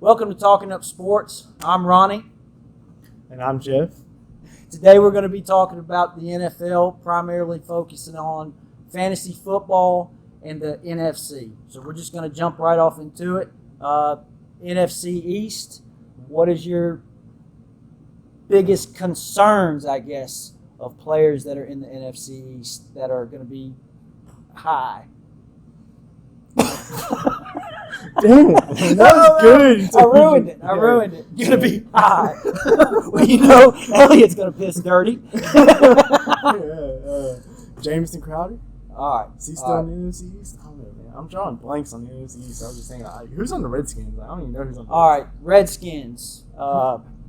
Welcome to Talking Up Sports. I'm Ronnie. And I'm Jeff. Today we're going to be talking about the NFL, primarily focusing on fantasy football and the NFC. So we're just going to jump right off into it. NFC East, what is your biggest concerns, I guess, of players that are in the NFC East that are going to be high? Damn it. That was good. I ruined it. Gonna be high. Well, you know, Elliot's gonna piss dirty. Jameson Crowder? All right. Is he still in the NFC East? I don't know, man. I'm drawing blanks on the NFC East. I was just saying, who's on the Redskins? I don't even know who's on the All right, Redskins.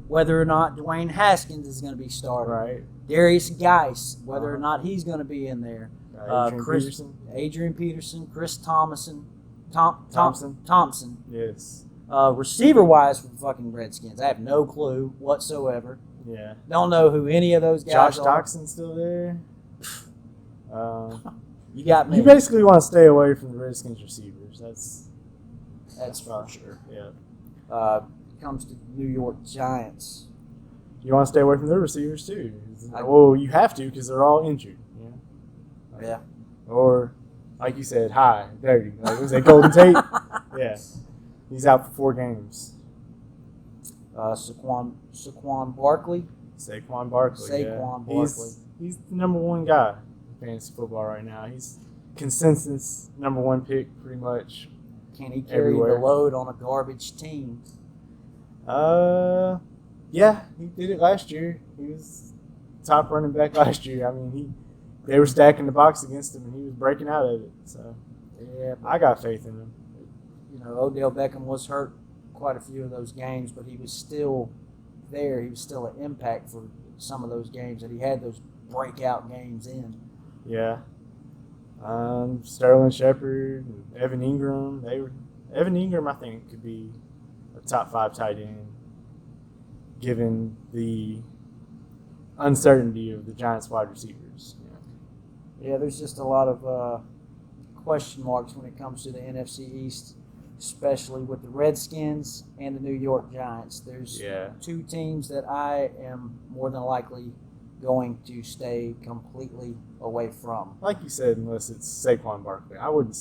Whether or not Dwayne Haskins is going to be starting. Right. Darius Geis, whether or not he's going to be in there. Adrian Peterson, Chris Thompson. Yes. Receiver-wise for the fucking Redskins, I have no clue whatsoever. Yeah. Don't know who any of those guys Josh are. Doxson still there? You got me. You basically want to stay away from the Redskins receivers. That's for sure. Yeah. Comes to New York Giants. You want to stay away from their receivers too. Well, you have to because they're all injured. Yeah. Or, like you said, high, dirty. Like, was that Golden Tate? Yeah. He's out for 4 games. Saquon Barkley. Saquon Barkley. Barkley. He's the number one guy in fantasy football right now. He's consensus number one pick pretty much. Can he carry the load on a garbage team? Yeah, he did it last year. He was top running back last year. I mean, they were stacking the box against him, and he was breaking out of it. So, yeah, I got faith in him. You know, Odell Beckham was hurt quite a few of those games, but he was still there. He was still an impact for some of those games that he had those breakout games in. Yeah. Sterling Shepard, and Evan Ingram. Evan Ingram, I think, could be a top 5 tight end, given the uncertainty of the Giants' wide receivers. Yeah, there's just a lot of question marks when it comes to the NFC East, especially with the Redskins and the New York Giants. There's 2 teams that I am more than likely going to stay completely away from. Like you said, unless it's Saquon Barkley. I wouldn't.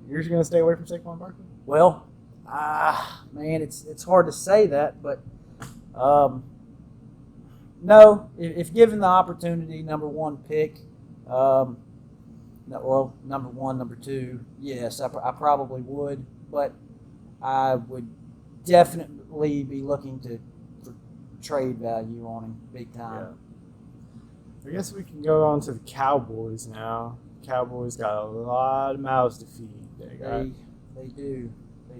You're going to stay away from Saquon Barkley? Well, man, it's hard to say that, but no. If given the opportunity, number 1 pick, number 1, number 2, yes, I probably would, but I would definitely be looking for trade value on him big time. Yeah. I guess we can go on to the Cowboys now. Cowboys got a lot of mouths to feed. They do.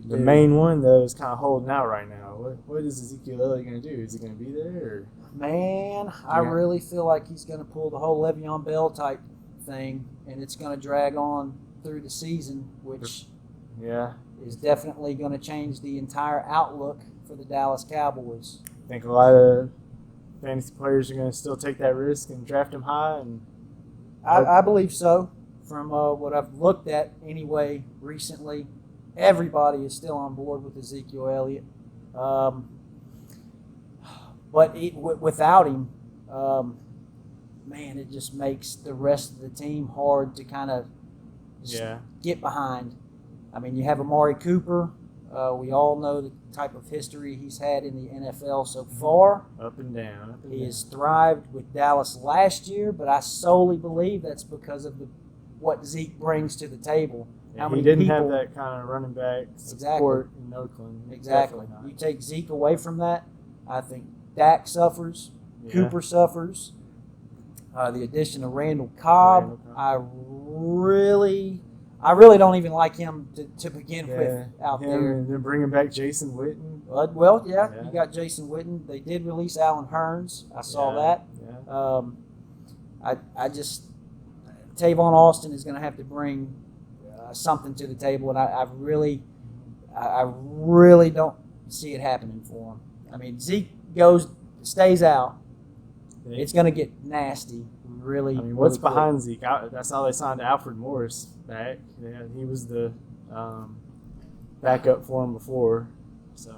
The main one, though, is kind of holding out right now. What is Ezekiel Elliott going to do? Is he going to be there? Or? Man, I really feel like he's going to pull the whole Le'Veon Bell type thing, and it's going to drag on through the season, which is definitely going to change the entire outlook for the Dallas Cowboys. I think a lot of fantasy players are going to still take that risk and draft him high. And I believe so. From what I've looked at anyway recently, everybody is still on board with Ezekiel Elliott. But without him, man, it just makes the rest of the team hard to kind of get behind. I mean, you have Amari Cooper. We all know the type of history he's had in the NFL so far. Up and down. He has thrived with Dallas last year, but I solely believe that's because of what Zeke brings to the table. He didn't have that kind of running back support in Oakland. Exactly. You take Zeke away from that, I think Dak suffers, Cooper suffers. The addition of Randall Cobb, I really don't even like him to begin with out there. And then bringing back Jason Witten. You got Jason Witten. They did release Allen Hurns. I saw that. Yeah. I just Tavon Austin is going to have to bring something to the table, and I really don't see it happening for him. I mean, Zeke stays out. It's going to get nasty. Really. I mean, what's behind Zeke? That's how they signed Alfred Morris back. Yeah, he was the backup for him before. So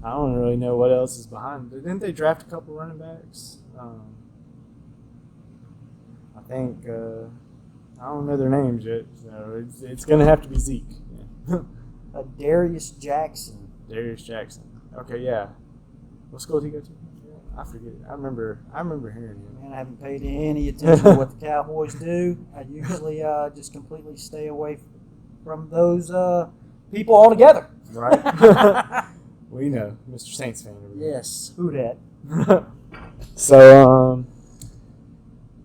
I don't really know what else is behind it. Didn't they draft a couple running backs? I think I don't know their names yet, so it's going to have to be Zeke. Yeah. Darius Jackson. Darius Jackson. Okay, yeah. What school did he go to? I forget. I remember hearing him. Man, I haven't paid any attention to what the Cowboys do. I usually just completely stay away from those people altogether. Right. We know, Mr. Saints fan. Yes, who that? So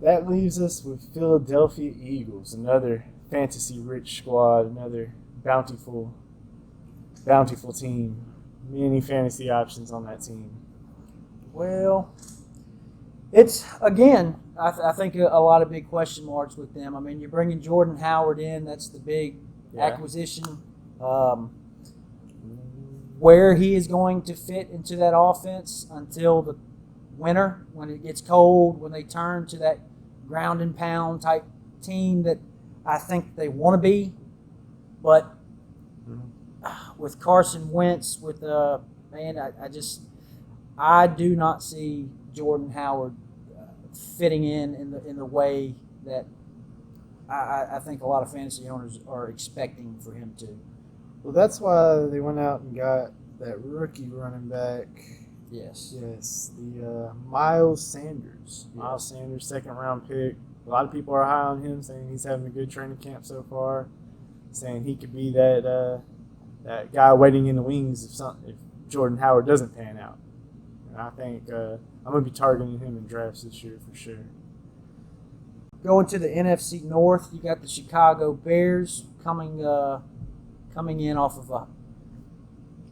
that leaves us with Philadelphia Eagles, another fantasy-rich squad, another bountiful team. Many fantasy options on that team. Well, it's, again, I think a lot of big question marks with them. I mean, you're bringing Jordan Howard in. That's the big acquisition. Where he is going to fit into that offense until the winter, when it gets cold, when they turn to that ground and pound type team that I think they want to be. But with Carson Wentz, with I do not see Jordan Howard fitting in the way that I think a lot of fantasy owners are expecting for him to. Well, that's why they went out and got that rookie running back. Yes, the Miles Sanders. Yeah. Miles Sanders, second-round pick. A lot of people are high on him, saying he's having a good training camp so far, saying he could be that guy waiting in the wings if Jordan Howard doesn't pan out. And I think I'm going to be targeting him in drafts this year for sure. Going to the NFC North, you got the Chicago Bears coming in off of a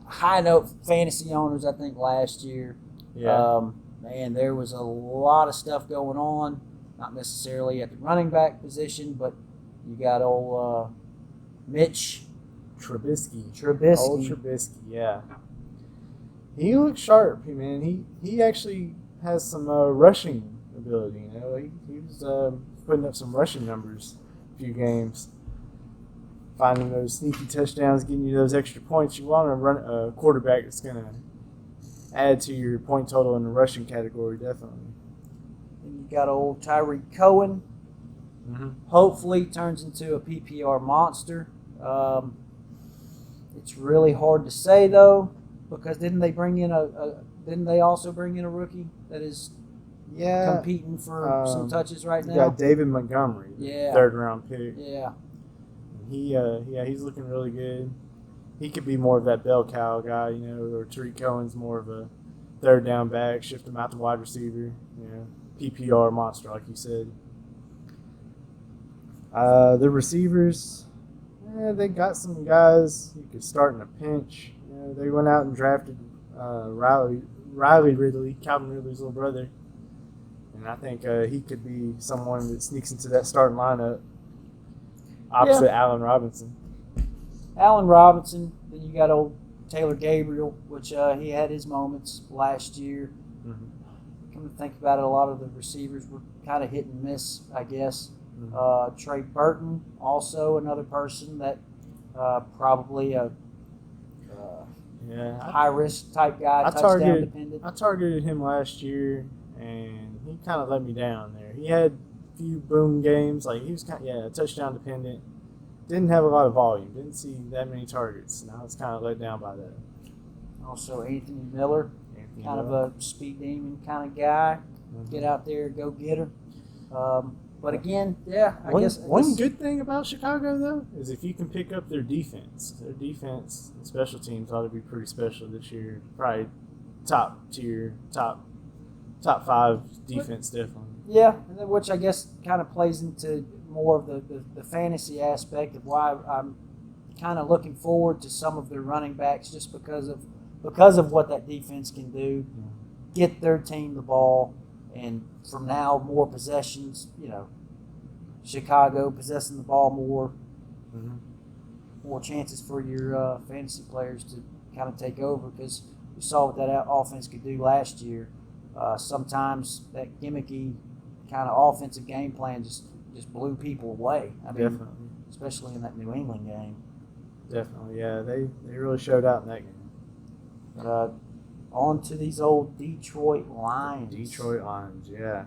high note for fantasy owners, I think, last year. Yeah. Man, there was a lot of stuff going on, not necessarily at the running back position, but you got old Mitch Trubisky. Trubisky, Yeah. He looks sharp, man. He actually has some rushing ability. You know, he was putting up some rushing numbers a few games, finding those sneaky touchdowns, getting you those extra points. You want to run a quarterback that's going to add to your point total in the rushing category, definitely. And you got old Tyreek Cohen. Hopefully turns into a PPR monster. It's really hard to say though, because didn't they also bring in a rookie that is competing for some touches right now? You got David Montgomery, third-round pick. Yeah. He's looking really good. He could be more of that bell cow guy, you know, or Tariq Cohen's more of a third down back, shift him out to wide receiver, you know, PPR monster, like you said. The receivers, they got some guys you could start in a pinch. You know, they went out and drafted Riley Ridley, Calvin Ridley's little brother. And I think he could be someone that sneaks into that starting lineup opposite Allen Robinson. Then you got old Taylor Gabriel, which he had his moments last year. Come to think about it, a lot of the receivers were kind of hit and miss, I guess. Trey Burton, also another person that probably a high-risk type guy, touchdown dependent. I targeted him last year, and he kind of let me down there. He had a few boom games. Like, he was touchdown dependent. Didn't have a lot of volume. Didn't see that many targets. And I was kind of let down by that. Also, Anthony Miller, kind of a speed demon kind of guy. Get out there, go get her. But again, I guess one good thing about Chicago though is if you can pick up their defense. Their defense and special teams ought to be pretty special this year. Probably top tier, top five defense, definitely. Yeah, which I guess kind of plays into more of the fantasy aspect of why I'm kind of looking forward to some of their running backs, just because of what that defense can do, get their team the ball, and from now more possessions. You know, Chicago possessing the ball more, more chances for your fantasy players to kind of take over, because we saw what that offense could do last year. Sometimes that gimmicky kind of offensive game plan just blew people away. I mean, definitely, especially in that New England game. Definitely, yeah. They really showed out in that game. On to these old Detroit Lions. Detroit Lions, yeah.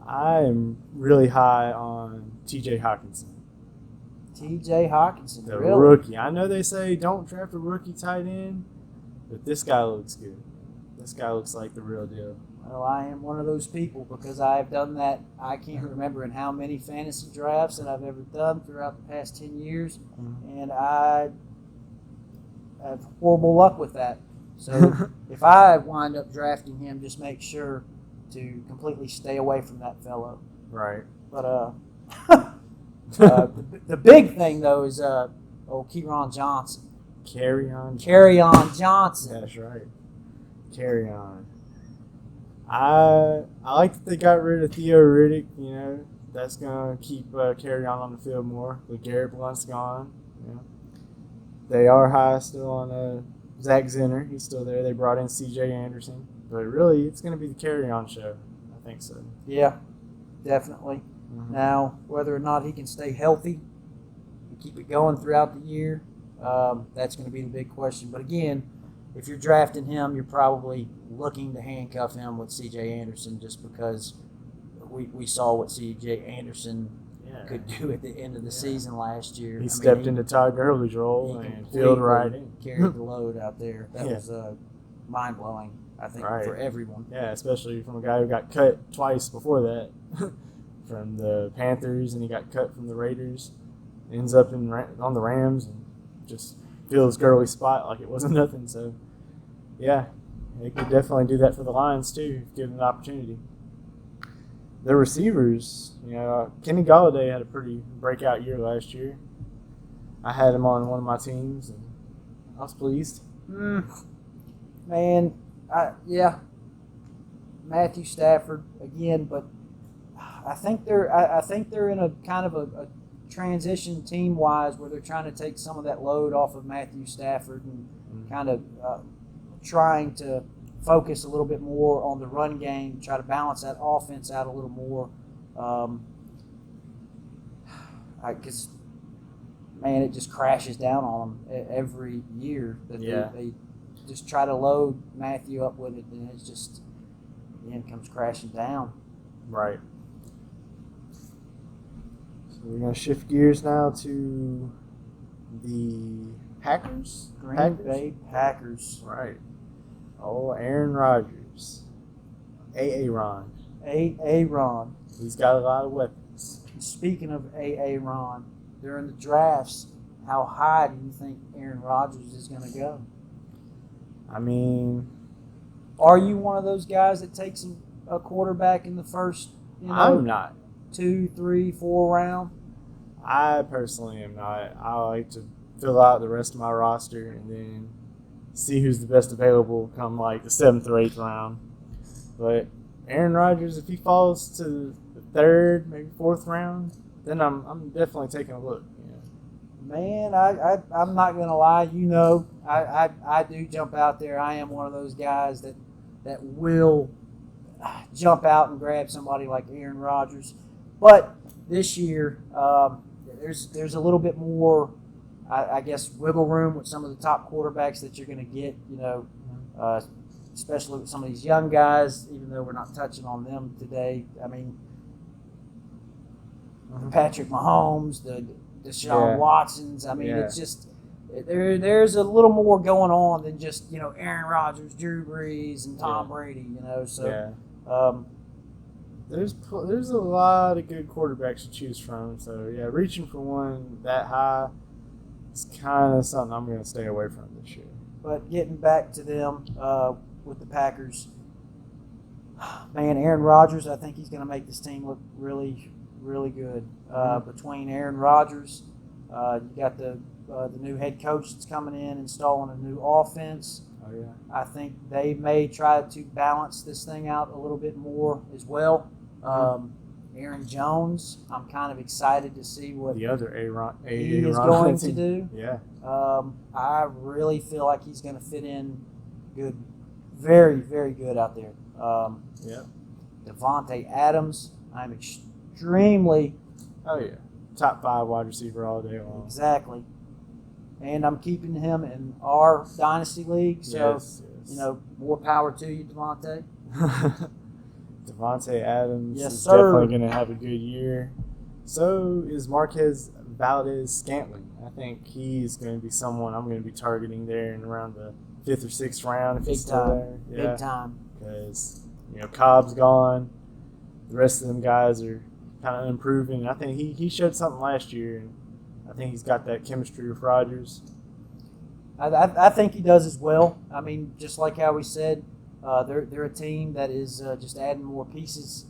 I am really high on T.J. Hawkinson. T.J. Hawkinson, The really? rookie. I know they say don't draft a rookie tight end, but this guy looks good. This guy looks like the real deal. Well, I am one of those people because I've done that. I can't remember in how many fantasy drafts that I've ever done throughout the past 10 years, and I have horrible luck with that. So if I wind up drafting him, just make sure to completely stay away from that fellow. Right. But the big thing, though, is Kieran Johnson. Carry-on Johnson. That's right. Carry on. I like that they got rid of Theo Riddick. You know, that's gonna keep Carry on the field more. With Garrett Blunt's gone. You know, they are high still on Zach Zenner. He's still there. They brought in C.J. Anderson, but really, it's gonna be the Carry On show. I think so. Yeah, definitely. Mm-hmm. Now, whether or not he can stay healthy and keep it going throughout the year, that's going to be the big question. But again, if you're drafting him, you're probably looking to handcuff him with C.J. Anderson just because we saw what C.J. Anderson could do at the end of the season last year. He stepped into Todd Gurley's role and filled right in. Carried the load out there. That was mind-blowing, I think, for everyone. Yeah, especially from a guy who got cut twice before that from the Panthers, and he got cut from the Raiders. Ends up on the Rams and just fills Gurley's spot like it wasn't nothing. So, yeah, they could definitely do that for the Lions too, if given the opportunity. The receivers, Kenny Golladay had a pretty breakout year last year. I had him on one of my teams, and I was pleased. Man, Matthew Stafford again, but I think they're in a kind of a transition team-wise where they're trying to take some of that load off of Matthew Stafford and kind of trying to focus a little bit more on the run game, try to balance that offense out a little more. Because, man, it just crashes down on them every year that they just try to load Matthew up with it, and it's just, again, comes crashing down. Right. So we're going to shift gears now to the Packers. Green Bay Packers. Right. Oh, Aaron Rodgers. Aaron. Aaron. He's got a lot of weapons. Speaking of Aaron, during the drafts, how high do you think Aaron Rodgers is going to go? I mean, are you one of those guys that takes a quarterback in the first, I'm not. 2, 3, 4 round? I personally am not. I like to fill out the rest of my roster and then see who's the best available come like the 7th or 8th round. But Aaron Rodgers, if he falls to the 3rd, maybe 4th round, then I'm definitely taking a look. Man, I'm not going to lie. I do jump out there. I am one of those guys that will jump out and grab somebody like Aaron Rodgers. But this year, there's a little bit more, I guess, wiggle room with some of the top quarterbacks that you're going to get, especially with some of these young guys, even though we're not touching on them today. I mean, Patrick Mahomes, the Deshaun Watsons. I mean, it's just there's a little more going on than just Aaron Rodgers, Drew Brees, and Tom Brady. So there's a lot of good quarterbacks to choose from. So reaching for one that high is kind of something I'm going to stay away from this year. But getting back to them with the Packers, man, Aaron Rodgers, I think he's going to make this team look really, really good. Between Aaron Rodgers, you got the new head coach that's coming in, installing a new offense. Oh, yeah. I think they may try to balance this thing out a little bit more as well. Aaron Jones, I'm kind of excited to see what the other he is going to do. Yeah. I really feel like he's going to fit in good, very, very good out there. Devontae Adams, I'm extremely top 5 wide receiver all day long. Exactly. And I'm keeping him in our dynasty league. So more power to you, Devontae. Devontae Adams Yes, is sir. definitely going to have a good year. So is Marquez Valdez-Scantling. I think he's going to be someone I'm going to be targeting there in around the 5th or 6th round if Big he's still time. there. Yeah. Big time. Because, Cobb's gone. The rest of them guys are kind of improving. I think he showed something last year, and I think he's got that chemistry with Rodgers. I think he does as well. I mean, just like how we said, they're a team that is just adding more pieces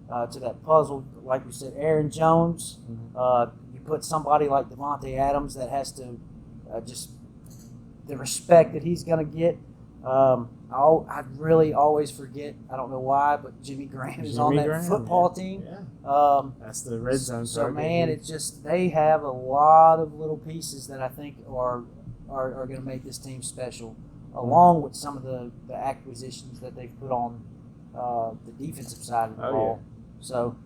to that puzzle. Like we said, Aaron Jones. You put somebody like Devontae Adams that has to just the respect that he's going to get. I really always forget. I don't know why, but Jimmy Graham is on that football team. Yeah. That's the red zone. So man, it's just they have a lot of little pieces that I think are going to make this team special, along with some of the acquisitions that they've put on the defensive side of the ball. Yeah. So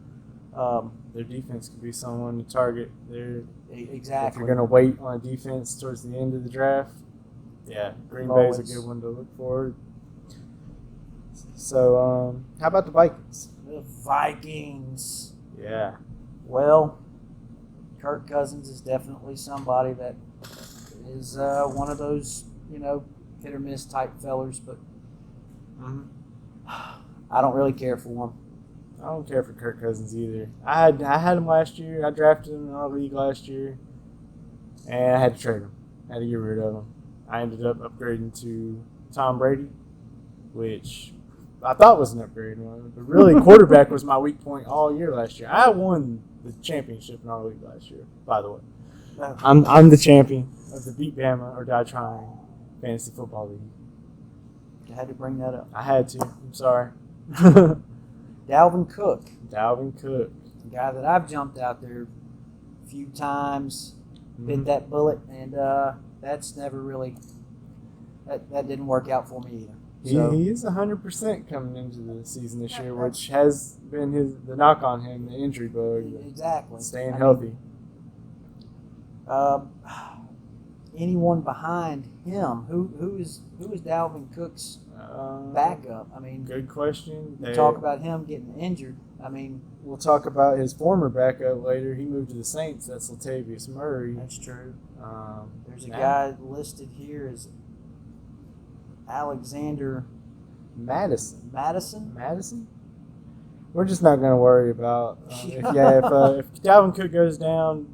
their defense could be someone to target. Exactly. If you're going to wait on a defense towards the end of the draft, Green Bay is a good one to look for. So, how about the Vikings? The Vikings. Yeah. Well, Kirk Cousins is definitely somebody that is one of those, hit or miss type fellers, but I don't really care for him. I don't care for Kirk Cousins either. I had him last year. I drafted him in our league last year, and I had to trade him. I had to get rid of him. I ended up upgrading to Tom Brady, which I thought was an upgrade. But really, quarterback was my weak point all year last year. I won the championship in our league last year, by the way. I'm the champion of the Beat Bama or Die Trying Fantasy Football League. I had to bring that up. I had to. I'm sorry. Dalvin Cook. The guy that I've jumped out there a few times, bit that bullet, and that's never really that didn't work out for me either. So, he is 100% coming into the season this year, which has been the knock on him, the injury bug. Exactly. Staying healthy. Anyone behind him? Who is Dalvin Cook's backup? I mean, good question. You talk about him getting injured. I mean, we'll talk about his former backup later. He moved to the Saints. That's Latavius Murray. That's true. There's a guy listed here as Alexander Madison. Madison? We're just not going to worry about if Dalvin Cook goes down,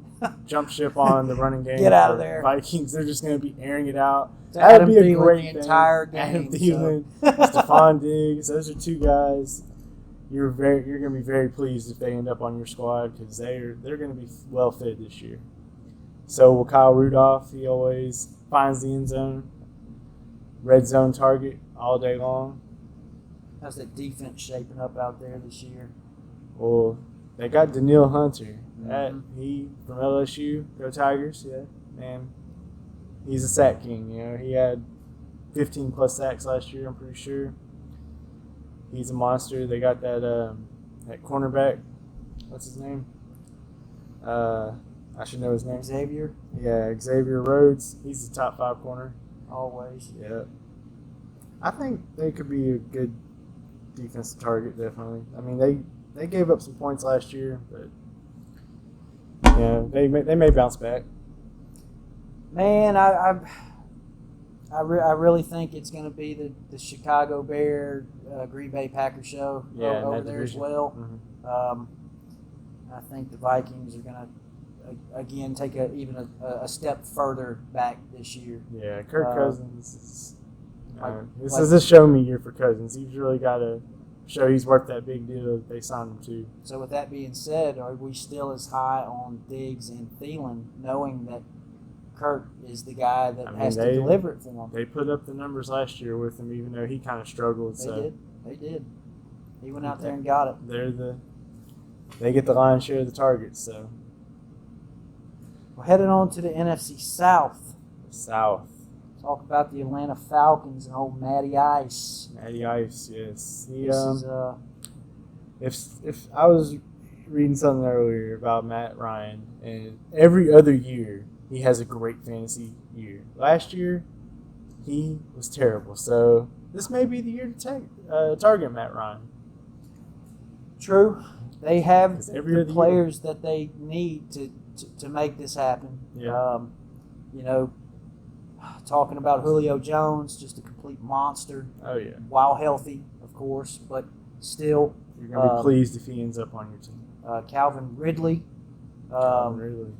jump ship on the running game. Get out of there. Vikings, they're just going to be airing it out. That would be a great thing. Entire game. Adam Thielen, Stephon Diggs, those are two guys. You're going to be very pleased if they end up on your squad because they're going to be well fed this year. So will Kyle Rudolph. He always finds the end zone, red zone target all day long. How's that defense shaping up out there this year? Well, they got Daniil Hunter. He from LSU, go Tigers, yeah, man. He's a sack king. He had 15 plus sacks last year. I'm pretty sure. He's a monster. They got that cornerback. What's his name? I should know his name. Xavier. Yeah, Xavier Rhodes. He's the top 5 corner. Always. Yeah. I think they could be a good defensive target. Definitely. I mean, they gave up some points last year, but they may bounce back. Man, I really think it's going to be the Chicago Bear Green Bay Packers show over there as well. Mm-hmm. I think the Vikings are going to again take even a step further back this year. Yeah, Kirk Cousins is. This is a show me year for Cousins. He's really got to show he's worth that big deal that they signed him to. So with that being said, are we still as high on Diggs and Thielen, knowing that Kirk is the guy that has to deliver it for them? They put up the numbers last year with him, even though he kind of struggled. They did. He went out there and got it. They get the lion's share of the targets. So we're heading on to the NFC South. Talk about the Atlanta Falcons and old Matty Ice. Matty Ice, yes. If I was reading something earlier about Matt Ryan, and every other year he has a great fantasy year. Last year he was terrible. So this may be the year to target Matt Ryan. True. They have 'Cause every the other players that they need to make this happen. Yeah. You know, talking about Julio Jones, just a complete monster. Oh, yeah. While healthy, of course, but still. You're going to be pleased if he ends up on your team. Calvin Ridley. Really.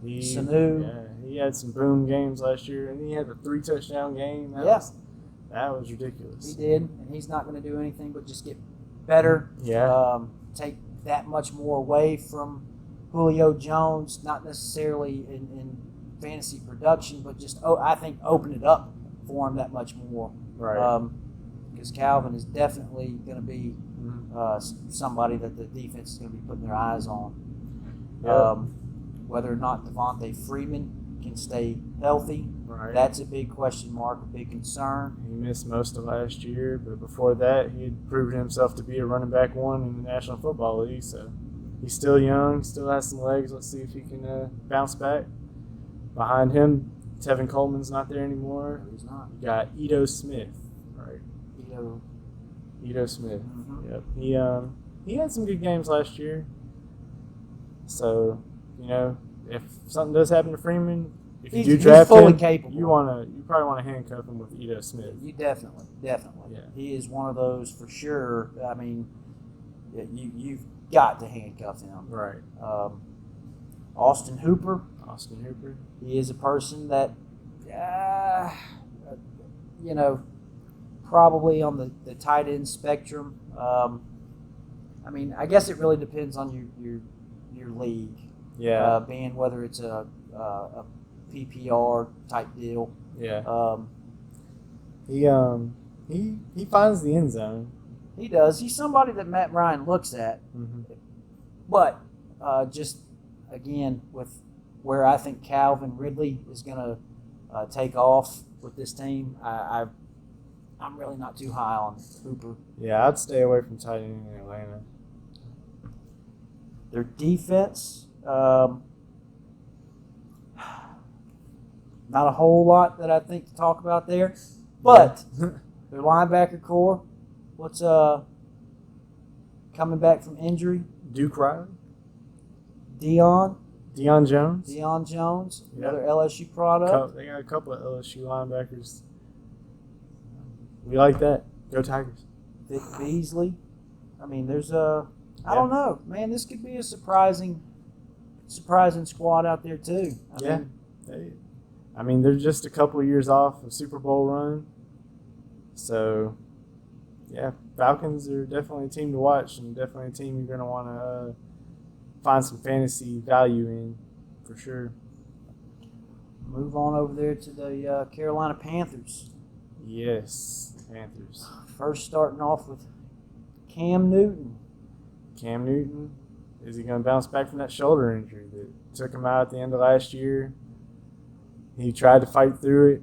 Sanu. Yeah, he had some boom games last year, and he had a 3-touchdown game. That was ridiculous. He did, and he's not going to do anything but just get better. Yeah. Take that much more away from Julio Jones, not necessarily in fantasy production, but just I think open it up for him that much more. Right. Because Calvin is definitely going to be somebody that the defense is going to be putting their eyes on. Yep. Whether or not Devontae Freeman can stay healthy, Right. that's a big question mark, a big concern. He missed most of last year, but before that, he had proven himself to be a running back one in the National Football League. So he's still young, still has some legs. Let's see if he can bounce back. Behind him, Tevin Coleman's not there anymore. He's not. You got Ito Smith, right? Ito Smith. Mm-hmm. Yep. He had some good games last year. So, if something does happen to Freeman, if you do draft fully him, capable. you probably want to handcuff him with Ito Smith. You definitely. Yeah. He is one of those for sure. I mean, you've got to handcuff him. Right. Austin Hooper. He is a person that, probably on the tight end spectrum. I mean, I guess it really depends on your league. Yeah. Being whether it's a PPR type deal. Yeah. He finds the end zone. He does. He's somebody that Matt Ryan looks at. Mm-hmm. But just again with where I think Calvin Ridley is going to take off with this team, I'm really not too high on Hooper. Yeah, I'd stay away from tight end in Atlanta. Their defense, not a whole lot that I think to talk about there, but their linebacker core, what's coming back from injury? Duke Riley? Deion Jones? another LSU product. They got a couple of LSU linebackers. We like that. Go Tigers. Vic Beasley. I mean, there's I don't know, man. This could be a surprising squad out there too. I mean, they're just a couple of years off a Super Bowl run. So, yeah, Falcons are definitely a team to watch and definitely a team you're going to want to find some fantasy value in for sure. Move on over there to the Carolina Panthers. Yes, Panthers. First starting off with Cam Newton. Is he going to bounce back from that shoulder injury that took him out at the end of last year? He tried to fight through it,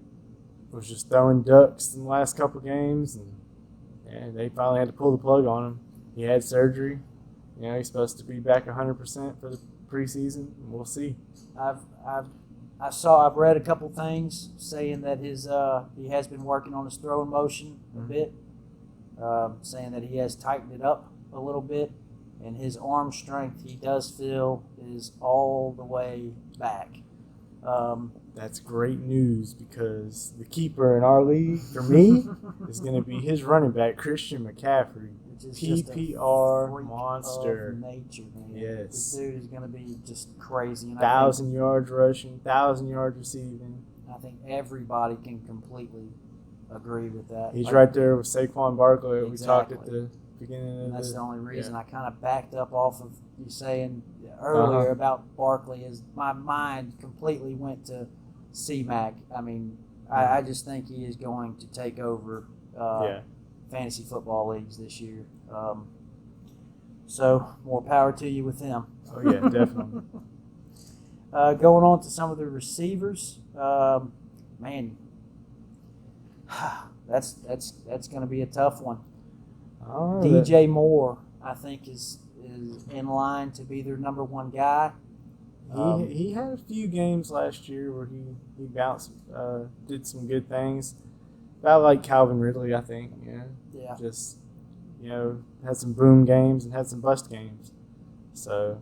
was just throwing ducks in the last couple of games, and they finally had to pull the plug on him. He had surgery. He's supposed to be back 100% for the preseason. We'll see. I've read a couple things saying that he has been working on his throwing motion a bit, saying that he has tightened it up a little bit, and his arm strength he does feel is all the way back. That's great news because the keeper in our league, for me, is going to be his running back, Christian McCaffrey. PPR monster. Of nature, man. Yes. This dude is going to be just crazy. 1,000 yards rushing, 1,000 yards receiving. I think everybody can completely agree with that. He's right there with Saquon Barkley. Exactly. We talked at the beginning of that's the only reason yeah. I kind of backed up off of you saying earlier about Barkley is my mind completely went to C-Mac. I mean, I just think he is going to take over fantasy football leagues this year. So more power to you with him. Oh, yeah, definitely. Going on to some of the receivers, man, that's going to be a tough one. DJ Moore, I think, is in line to be their number one guy. He had a few games last year where he bounced, did some good things. about like Calvin Ridley, I think. Yeah. Just, had some boom games and had some bust games. So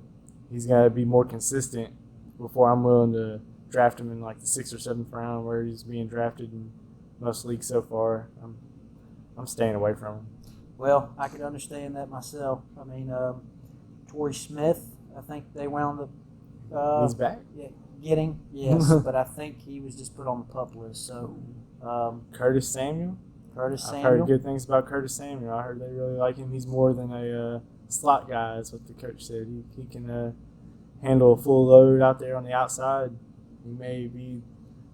he's got to be more consistent before I'm willing to draft him in like the 6th or 7th round where he's being drafted in most leagues so far. I'm staying away from him. Well, I could understand that myself. I mean, Torrey Smith, I think they wound up He's back. getting, yes, but I think he was just put on the PUP list. So Curtis Samuel. I've heard good things about Curtis Samuel. I heard they really like him. He's more than a slot guy, is what the coach said. He can handle a full load out there on the outside. He may be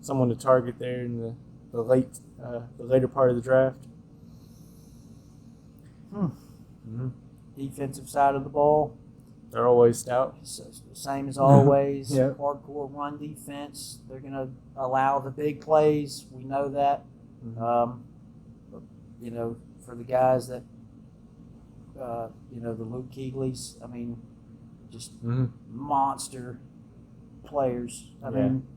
someone to target there in the later part of the draft. Mm-hmm. Defensive side of the ball. They're always stout. Same as always. Yep. Hardcore run defense. They're going to allow the big plays. We know that. Mm-hmm. For the guys that, the Luke Kuechly's, I mean, just monster players. I mean,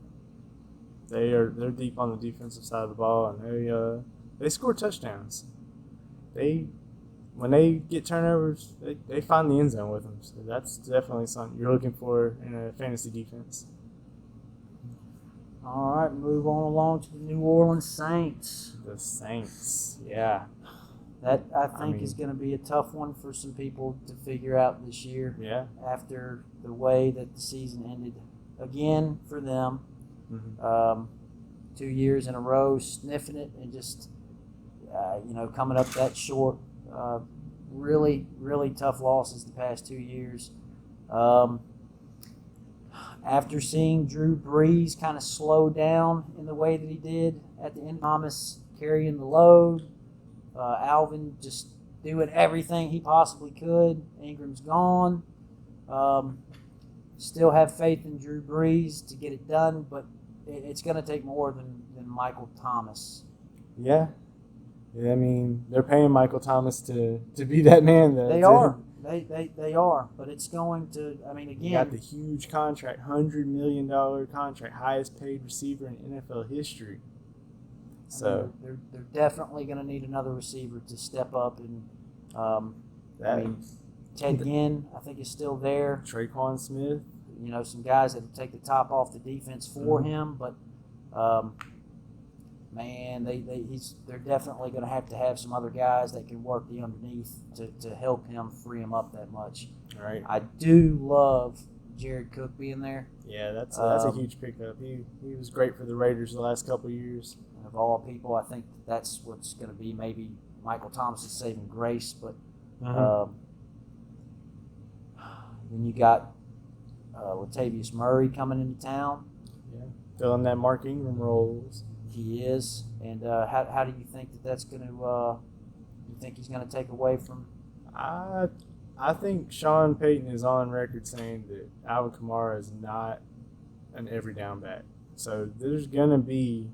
they're deep on the defensive side of the ball, and they score touchdowns. When they get turnovers, they find the end zone with them. So that's definitely something you're looking for in a fantasy defense. All right, move on along to the New Orleans Saints. The Saints, yeah. That, I think, is going to be a tough one for some people to figure out this year. Yeah. After the way that the season ended again for them. Mm-hmm. 2 years in a row, sniffing it and just, coming up that short. Really, really tough losses the past 2 years. After seeing Drew Brees kind of slow down in the way that he did at the end, Thomas carrying the load, Alvin just doing everything he possibly could. Ingram's gone. Still have faith in Drew Brees to get it done, but it's going to take more than Michael Thomas. Yeah. I mean, they're paying Michael Thomas to be that man. They are. They are. But it's going to, again. You got the huge contract, $100 million contract, highest paid receiver in NFL history. So they're definitely going to need another receiver to step up. And, Ted Ginn, I think, is still there. Traquan Smith. Some guys that take the top off the defense for him. But, they're definitely going to have some other guys that can work the underneath to help him free him up that much. Right. I do love Jared Cook being there. Yeah, that's a huge pickup. He was great for the Raiders the last couple of years. Of all people, I think that's what's going to be maybe Michael Thomas' saving grace. But then you got Latavius Murray coming into town. Yeah, filling that Mark Ingram roles. He is. And how do you think that's going to you think he's going to take away from? I think Sean Payton is on record saying that Alvin Kamara is not an every down back. So there's going to be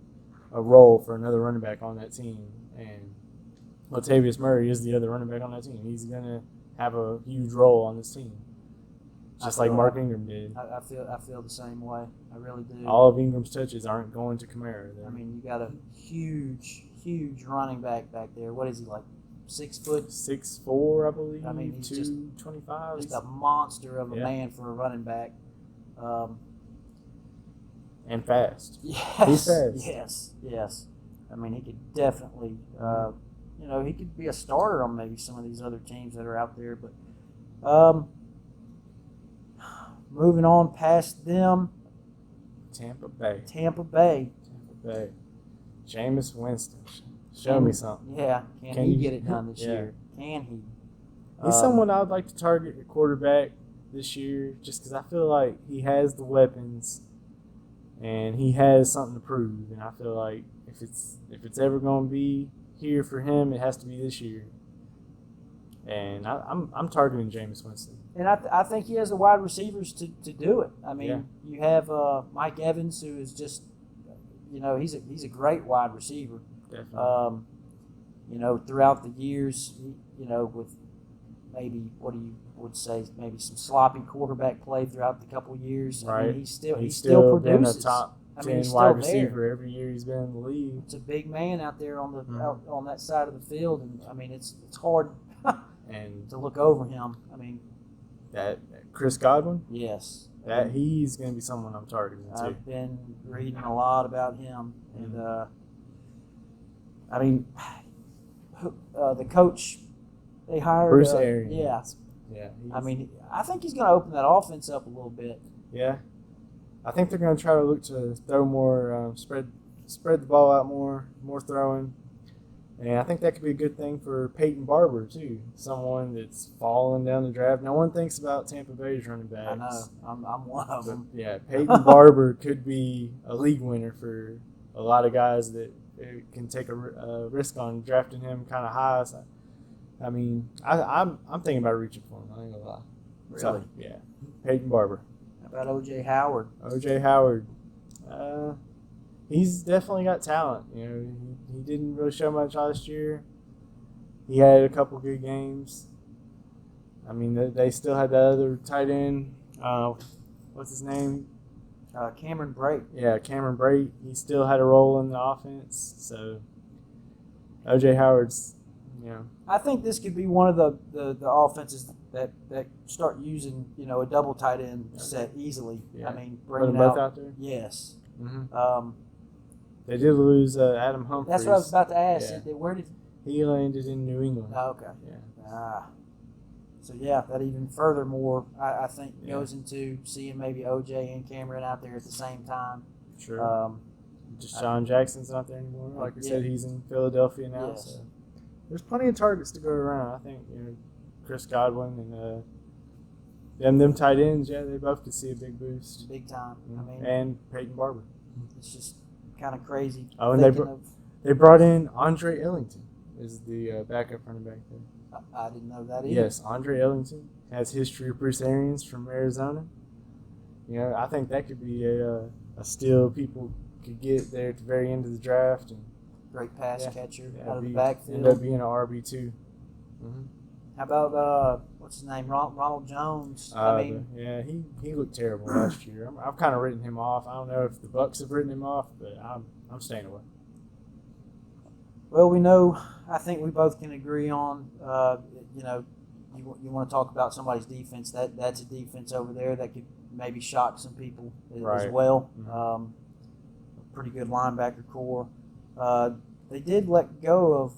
a role for another running back on that team. And Latavius Murray is the other running back on that team. He's going to have a huge role on this team. Just like Mark Ingram did. I feel the same way. I really do. All of Ingram's touches aren't going to Kamara. You got a huge running back there. What is he, like 6 foot? 6'4", I believe. He's just 225. Just a monster of a man for a running back. And fast. Yes. He's fast. Yes. He could definitely, he could be a starter on maybe some of these other teams that are out there. But moving on past them, Tampa Bay. Jameis Winston. Show me something. Yeah. Can he get it done this year? Can he? He's someone I would like to target at quarterback this year just because I feel like he has the weapons and he has something to prove. And I feel like if it's ever going to be here for him, it has to be this year. And I'm targeting Jameis Winston. And I think he has the wide receivers to do it. You have Mike Evans, who is just, he's a great wide receiver. Definitely. Throughout the years, with maybe what you would say, maybe some sloppy quarterback play throughout the couple of years. Right. He still produces. Been a I mean, he's wide still there. receiver every year he's been in the league. It's a big man out there on on that side of the field, and I mean it's hard And to look over him. I mean, that Chris Godwin, yes, that he's going to be someone I'm targeting too. I've been reading a lot about him, and I mean, the coach they hired Bruce Arians. Yeah. Yeah. I mean, I think he's going to open that offense up a little bit. Yeah. I think they're going to try to look to throw more, spread the ball out more throwing. And I think that could be a good thing for Peyton Barber, too. Someone that's falling down the draft. No one thinks about Tampa Bay's running backs. I know. I'm one of them. Yeah, Peyton Barber could be a league winner for a lot of guys that can take a risk on drafting him kind of high. So, I mean, I'm thinking about reaching for him. I ain't gonna lie. Really? So, yeah, Peyton Barber. How about O.J. Howard? O.J. Howard. He's definitely got talent. You know, he didn't really show much last year. He had a couple good games. I mean, they still had that other tight end. What's his name? Cameron Brate. Yeah, Cameron Brate. He still had a role in the offense. So, O.J. Howard's, you know. I think this could be one of the offenses that start using, a double tight end set easily. Yeah. I mean, Put them bringing both out there? Yes. Mm-hmm. They did lose Adam Humphries. That's what I was about to ask. Yeah. Where did he landed in New England? Oh, okay. Yeah. So yeah, that even furthermore, I think goes into seeing maybe OJ and Cameron out there at the same time. Sure. Deshaun Jackson's not there anymore. Like I said, he's in Philadelphia now. Yes. So there's plenty of targets to go around. I think Chris Godwin and them tight ends. Yeah, they both could see a big boost. Big time. Mm-hmm. I mean, and Peyton Barber. It's just kind of crazy. Oh, and they brought in Andre Ellington as the backup running back there. I didn't know that either. Yes, Andre Ellington has history of Bruce Arians from Arizona. I think that could be a steal people could get there at the very end of the draft. And great pass catcher out of the end backfield. up being an RB2. Mm-hmm. How about what's his name, Ronald Jones? He looked terrible last year. I've kind of written him off. I don't know if the Bucs have written him off, but I'm staying away. Well, we know. I think we both can agree on. You want to talk about somebody's defense. That's a defense over there that could maybe shock some people as well. Mm-hmm. A pretty good linebacker core. They did let go of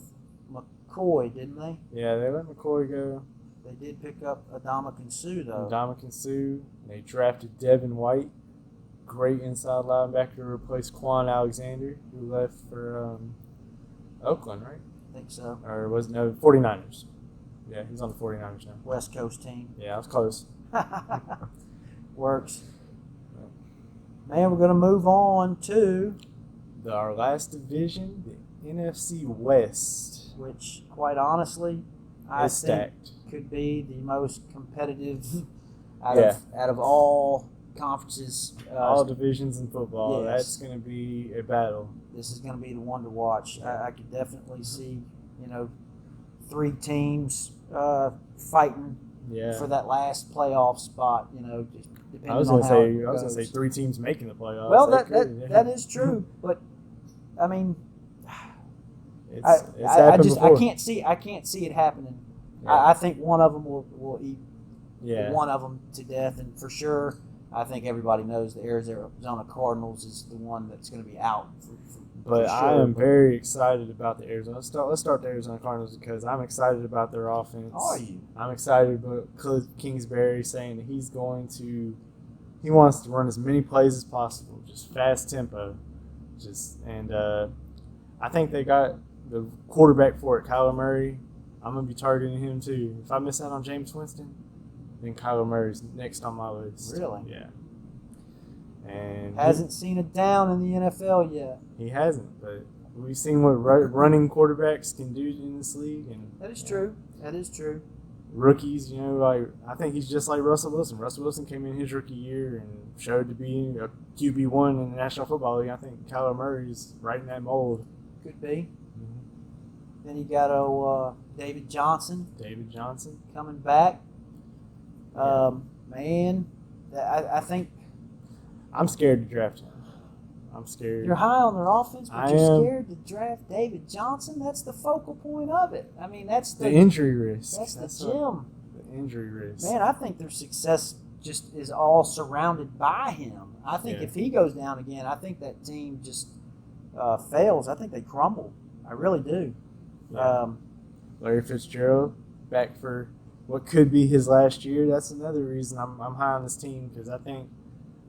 McCoy, didn't they? Yeah, they let McCoy go. They did pick up Ndamukong Suh, though. Ndamukong Suh. They drafted Devin White, great inside linebacker to replace Quan Alexander, who left for Oakland, right? I think so. Or 49ers. Yeah, he's on the 49ers now. West Coast team. Yeah, I was close. Works. Man, we're going to move on to our last division, the NFC West. Which, quite honestly, I think stacked. Could be the most competitive out of all conferences. All divisions in football. Yes. That's going to be a battle. This is going to be the one to watch. I could definitely see, 3 teams fighting for that last playoff spot. Just depending I was on going how to say 3 teams making the playoffs. Well, that is true, but I mean, it's I happened before. I can't see it happening. Yeah. I think one of them will eat Yeah. one of them to death, and for sure, I think everybody knows the Arizona Cardinals is the one that's going to be out. But for I sure. am very excited about the Arizona. Let's start the Arizona Cardinals because I'm excited about their offense. Are you? I'm excited about Cliff Kingsbury saying that he wants to run as many plays as possible, just fast tempo, I think they got the quarterback for it, Kyler Murray. I'm gonna be targeting him too. If I miss out on James Winston, then Kyler Murray's next on my list. Really? Yeah. And Hasn't seen a down in the NFL yet. he hasn't, but we've seen what running quarterbacks can do in this league, and That is true. That is true. rookies, I think he's just like Russell Wilson. Russell Wilson came in his rookie year and showed to be a QB1 in the National Football League. I think Kyler Murray's right in that mold. Could be. Then you got David Johnson David Johnson. coming back. Yeah. Man, I think I'm scared to draft him. I'm scared. You're high on their offense, but I you're am. scared to draft David Johnson. That's the focal point of it. I mean, that's The injury risk. That's the gem. The injury risk. Man, I think their success just is all surrounded by him. I think if he goes down again, I think that team just fails. I think they crumble. I really do. Yeah. Larry Fitzgerald back for what could be his last year. That's another reason I'm high on this team, because I think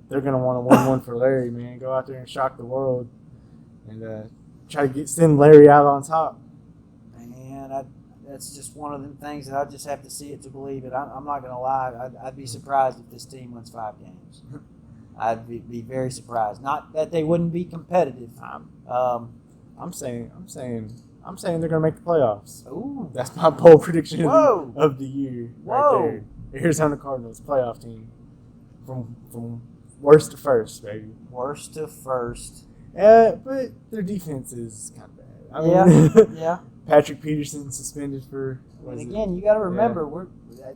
they're going to want to win one for Larry, man. Go out there and shock the world and try to send Larry out on top. Man, that's just one of them things that I just have to see it to believe it. I'm not going to lie. I'd be surprised if this team wins 5 games. I'd be very surprised. Not that they wouldn't be competitive. I'm saying they're going to make the playoffs. Ooh. That's my bold prediction Whoa. of the year. Whoa. Right there. The Arizona Cardinals playoff team. From worst to first, baby. Worst to first. But their defense is kind of bad. Yeah. Patrick Peterson suspended for. And again, you got to remember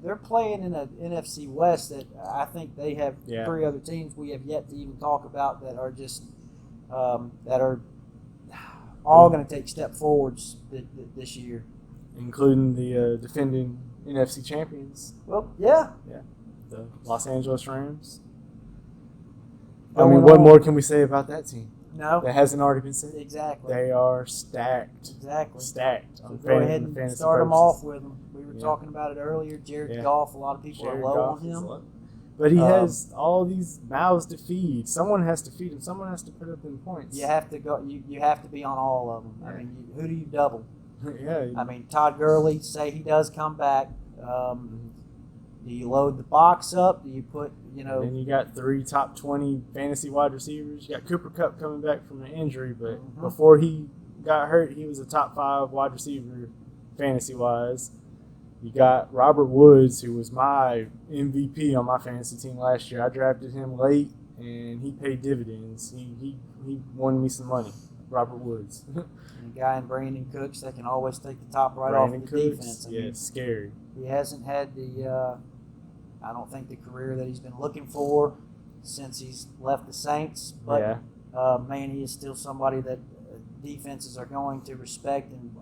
they're playing in an NFC West that I think they have 3 other teams we have yet to even talk about that are just that are all going to take step forwards this year, including the defending NFC champions. Well, yeah, the Los Angeles Rams. I mean, what more can we say about that team? No, that hasn't already been said. Exactly. They are stacked. Exactly. Stacked. So go ahead and start them off with them. We were talking about it earlier. Jared Goff. A lot of people are low on him. But he has all these mouths to feed. Someone has to feed him. Someone has to put up them points. You have to go. You have to be on all of them. I mean, who do you double? Yeah. I mean, Todd Gurley. Say he does come back. Do you load the box up? Do you put And then you got 3 top 20 fantasy wide receivers. You got Cooper Kupp coming back from an injury, but before he got hurt, he was a top 5 wide receiver fantasy wise. You got Robert Woods, who was my MVP on my fantasy team last year. I drafted him late, and he paid dividends. He won me some money. Robert Woods. And a guy in Brandon Cooks that can always take the top off the defense. Scary. He hasn't had the, I don't think, the career that he's been looking for since he's left the Saints. But, man, he is still somebody that defenses are going to respect, and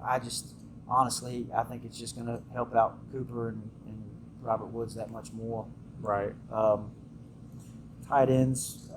honestly, I think it's just going to help out Cooper and Robert Woods that much more. Right. Tight ends,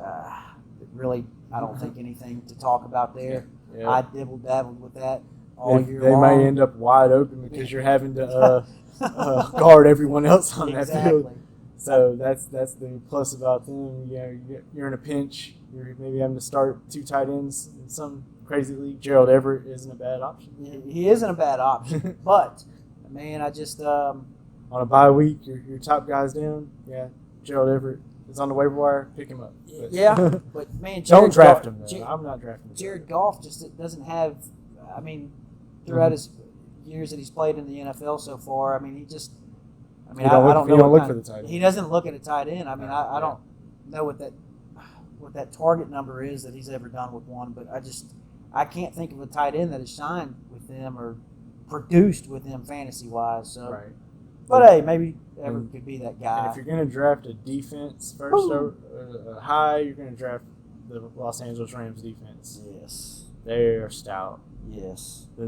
really, I don't think anything to talk about there. Yeah. I dibble-dabbled with that all year long. They might end up wide open because you're having to guard everyone else on that field. So that's the plus about them. You're in a pinch. You're maybe having to start 2 tight ends in some crazy league. Gerald Everett isn't a bad option. He isn't a bad option, but man, I just on a bye week, your top guy's down. Yeah, Gerald Everett is on the waiver wire. Pick him up. But but man, don't draft him. I'm not drafting him. Jared Goff just doesn't have. I mean, throughout his years that he's played in the NFL so far, I mean, he just. I mean, I don't know. Look for the tight end. He doesn't look at a tight end. I mean, I don't know what that target number is that he's ever done with one, but I can't think of a tight end that has shined with them or produced with them fantasy wise. So, right. But hey, maybe Everett could be that guy. And if you're going to draft a defense first high, you're going to draft the Los Angeles Rams defense. Yes, they are stout. Yes, the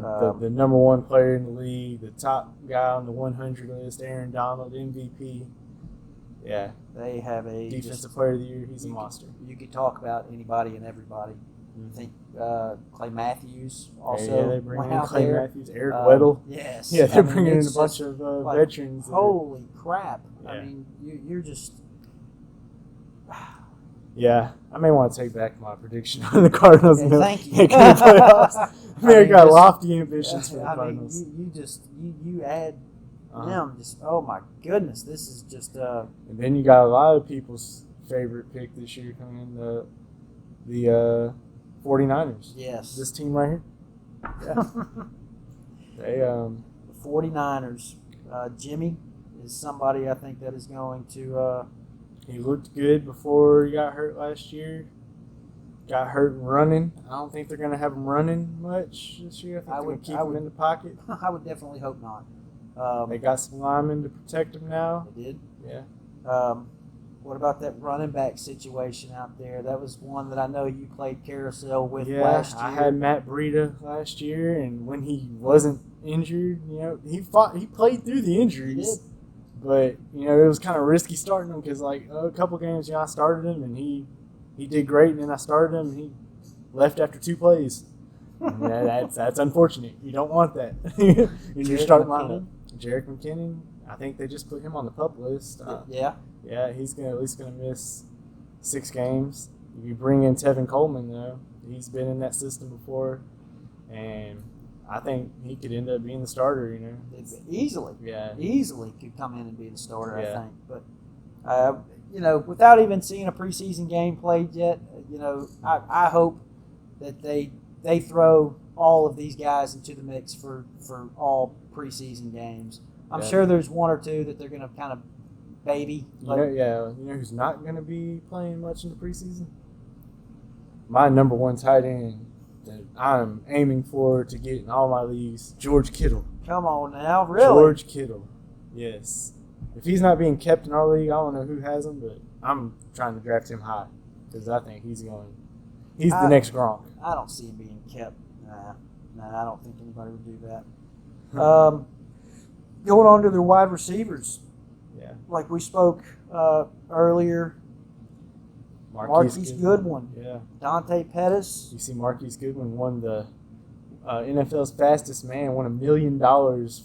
number 1 player in the league, the top guy on the 100 list, Aaron Donald, MVP. Yeah, they have a defensive player of the year. He's a monster. You could talk about anybody and everybody. I think Clay Matthews also. Yeah, they bring in Clay Matthews, Eric Weddle. Yes. Yeah, they're bringing in a bunch of veterans. Holy crap! Yeah. I mean, you're just. Yeah, I may want to take back my prediction on the Cardinals. Okay, thank you. I got lofty ambitions for the Cardinals. You add them. Just my goodness, this is just. And then you got a lot of people's favorite pick this year coming in, the 49ers. Yes. This team right here. Yeah. The 49ers. Jimmy is somebody I think that is going to. He looked good before he got hurt last year. Got hurt running. I don't think they're going to have him running much this year. I think they're going to keep him in the pocket. I would definitely hope not. They got some linemen to protect him now. They did. Yeah. What about that running back situation out there? That was one that I know you played carousel with Yeah, last year. I had Matt Breida last year, and when he wasn't injured, he played through the injuries. But, it was kind of risky starting him because, a couple games, I started him, and he did great, and then I started him, and he left after 2 plays. That's unfortunate. You don't want that in your starting lineup. Jerick McKinnon, I think they just put him on the PUP list. Yeah, he's at least going to miss 6 games. If you bring in Tevin Coleman, though, he's been in that system before, and I think he could end up being the starter. Easily. Yeah, easily could come in and be the starter. Yeah. I think, but without even seeing a preseason game played yet, I hope that they throw all of these guys into the mix for all preseason games. I'm sure there's 1 or 2 that they're going to kind of baby. You know who's not going to be playing much in the preseason? My number 1 tight end that I'm aiming for to get in all my leagues, George Kittle. Come on now, really? George Kittle, yes. If he's not being kept in our league, I don't know who has him, but I'm trying to draft him high because I think he's the next Gronk. I don't see him being kept. Nah, I don't think anybody would do that. Going on to their wide receivers. Yeah. Like we spoke earlier, Marquise Goodwin. Yeah. Dante Pettis. You see Marquise Goodwin won the NFL's fastest man, won $1 million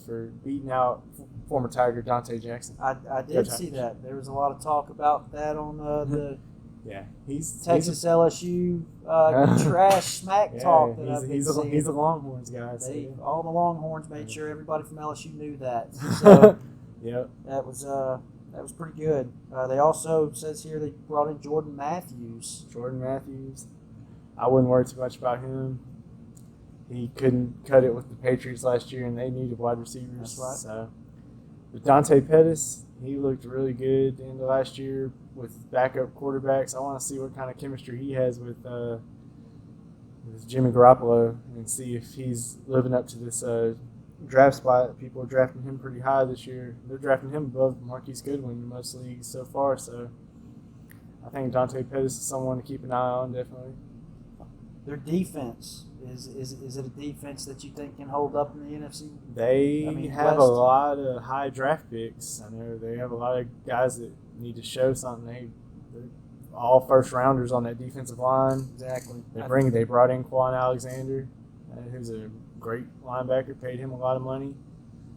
for beating out former Tiger Dante Jackson. I did see that. There was a lot of talk about that on the he's Texas LSU trash smack talk that I've been seeing. He's a Longhorns guy. All the Longhorns made sure everybody from LSU knew that. So yep. That was pretty good. They also says here they brought in Jordan Matthews. I wouldn't worry too much about him. He couldn't cut it with the Patriots last year, and they needed wide receivers. That's right. So, but Dante Pettis, he looked really good in the last year with backup quarterbacks. I want to see what kind of chemistry he has with Jimmy Garoppolo and see if he's living up to this draft spot. People are drafting him pretty high this year. They're drafting him above Marquise Goodwin in most leagues so far. So I think Dante Pettis is someone to keep an eye on, definitely. Their defense, is it a defense that you think can hold up in the NFC? They have a lot of high draft picks. I know they have a lot of guys that need to show something. They're all first rounders on that defensive line. Exactly. They brought in Quan Alexander, who's a great linebacker, paid him a lot of money.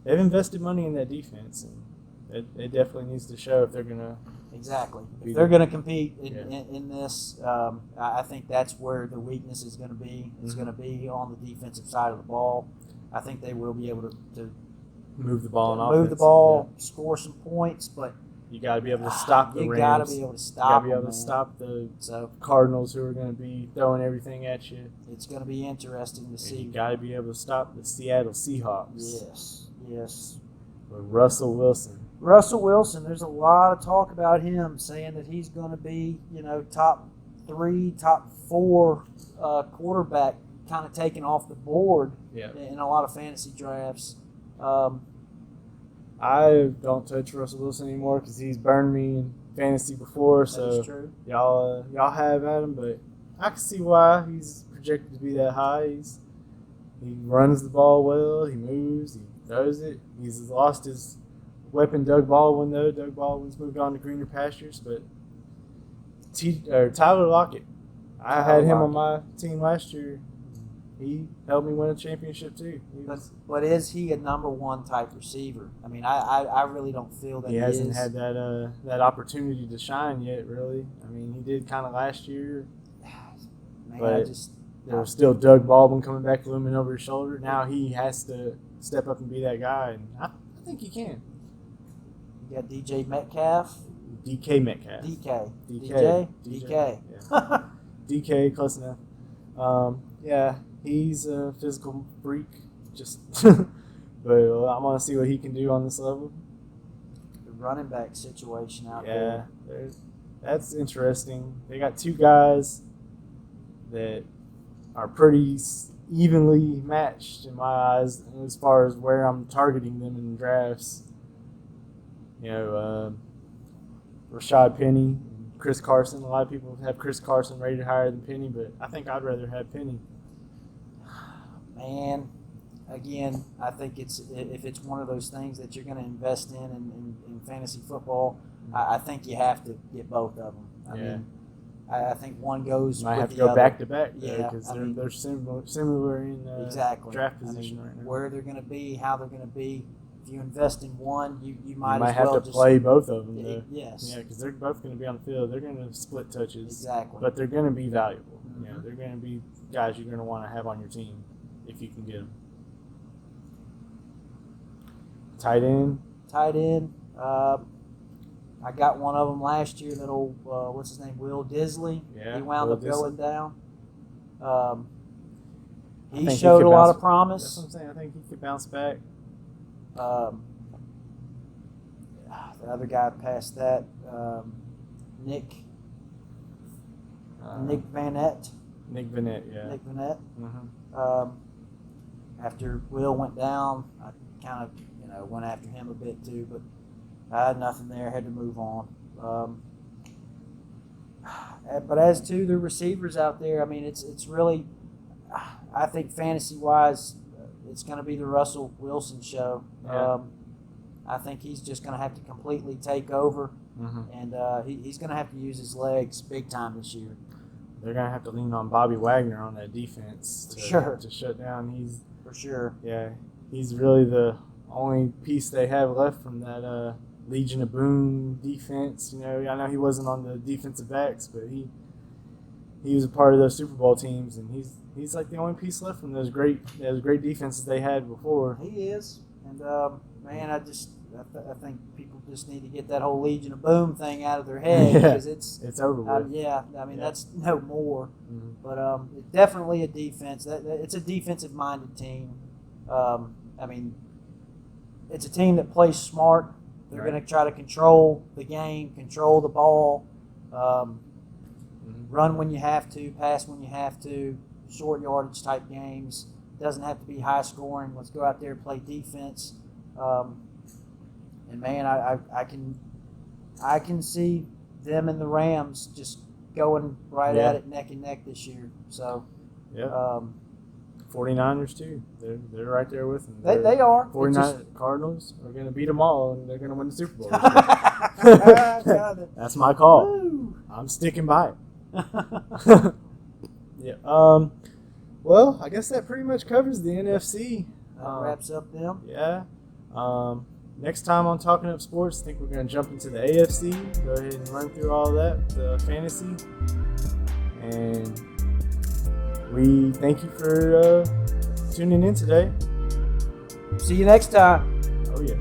They've invested money in that defense, and it definitely needs to show if they're going to. Exactly. If they're going to compete in this, I think that's where the weakness is going to be. It's going to be on the defensive side of the ball. I think they will be able to move the ball score some points, but you got to be able to stop the Rams. You got to be able to stop them. You got to be able to stop the Cardinals, who are going to be throwing everything at you. It's going to be interesting to see. You got to be able to stop the Seattle Seahawks. Yes. With Russell Wilson, there's a lot of talk about him saying that he's going to be, top 3, top 4 quarterback, kind of taken off the board in a lot of fantasy drafts. I don't touch Russell Wilson anymore because he's burned me in fantasy before. That is true. Y'all have at him, but I can see why he's projected to be that high. He runs the ball well. He moves. He throws it. He's lost his weapon, Doug Baldwin, though. Doug Baldwin's moved on to greener pastures, but Tyler Lockett. I had him on my team last year. He helped me win a championship too. But is he a number 1 type receiver? I mean, I really don't feel that he hasn't had that opportunity to shine yet. Really, I mean, he did kind of last year. Man, but there was still Doug Baldwin coming back looming over his shoulder. Now he has to step up and be that guy, and I think he can. You got DJ Metcalf. DK Metcalf. DK. Yeah. DK, close enough. He's a physical freak. But I want to see what he can do on this level. The running back situation out there. Yeah, that's interesting. They got 2 guys that are pretty evenly matched in my eyes as far as where I'm targeting them in drafts. Rashad Penny, Chris Carson. A lot of people have Chris Carson rated higher than Penny, but I think I'd rather have Penny. Man, again, I think if it's one of those things that you're going to invest in fantasy football, I think you have to get both of them. I mean, I think one goes. You might have to the go other. back to back, Yeah, because they're similar in draft position right now. Where they're going to be, how they're going to be. If you invest in one, you might as have well to play both of them. Though. Yes. Yeah, because they're both going to be on the field. They're going to split touches. Exactly. But they're going to be valuable. Mm-hmm. You know, they're going to be guys you're going to want to have on your team if you can get them. Tight end. I got one of them last year. That old what's his name, Will Disley. Yeah, he wound up going down. He he showed could a lot bounce- of promise. That's what I'm saying. I think he could bounce back. The other guy past that, Nick Vanette. Nick Vanette, yeah. Nick Vanette. Mm-hmm. After Will went down, I kind of went after him a bit too, but I had nothing there. Had to move on. But as to the receivers out there, I mean, it's really, I think fantasy wise, it's going to be the Russell Wilson show. Yeah. I think he's just going to have to completely take over, and he's going to have to use his legs big time this year. They're going to have to lean on Bobby Wagner on that defense to shut down. For sure. Yeah, he's really the only piece they have left from that Legion of Boom defense. You know, I know he wasn't on the defensive backs, but he was a part of those Super Bowl teams, and he's like the only piece left from those great defenses they had before. He is, and man, I think people just need to get that whole Legion of Boom thing out of their head because it's over with. That's no more. Mm-hmm. But it's definitely a defense. It's a defensive-minded team. I mean, it's a team that plays smart. They're going to try to control the game, control the ball, run when you have to, pass when you have to, short yardage type games. Doesn't have to be high scoring. Let's go out there and play defense. And man, I can see them and the Rams just going right at it neck and neck this year. So, 49ers too. They're right there with them. They are. 49 Cardinals are going to beat them all, and they're going to win the Super Bowl. That's my call. Woo. I'm sticking by it. Yeah. Well, I guess that pretty much covers the NFC. That wraps up them. Yeah. Next time on Talking Up Sports, I think we're going to jump into the AFC. Go ahead and run through all that, the fantasy. And we thank you for tuning in today. See you next time. Oh, yeah.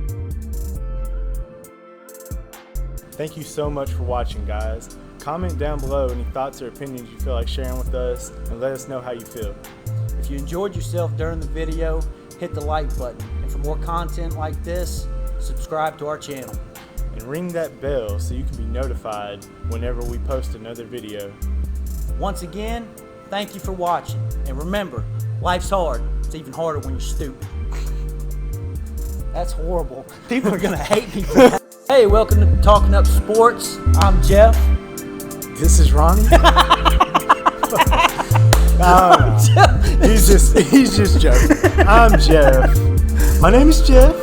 Thank you so much for watching, guys. Comment down below any thoughts or opinions you feel like sharing with us, and let us know how you feel. If you enjoyed yourself during the video, hit the like button. And for more content like this, subscribe to our channel. And ring that bell so you can be notified whenever we post another video. Once again, thank you for watching. And remember, life's hard. It's even harder when you're stupid. That's horrible. People are going to hate me for that. Hey, welcome to Talking Up Sports. I'm Jeff. This is Ronnie. He's just joking. I'm Jeff. My name is Jeff.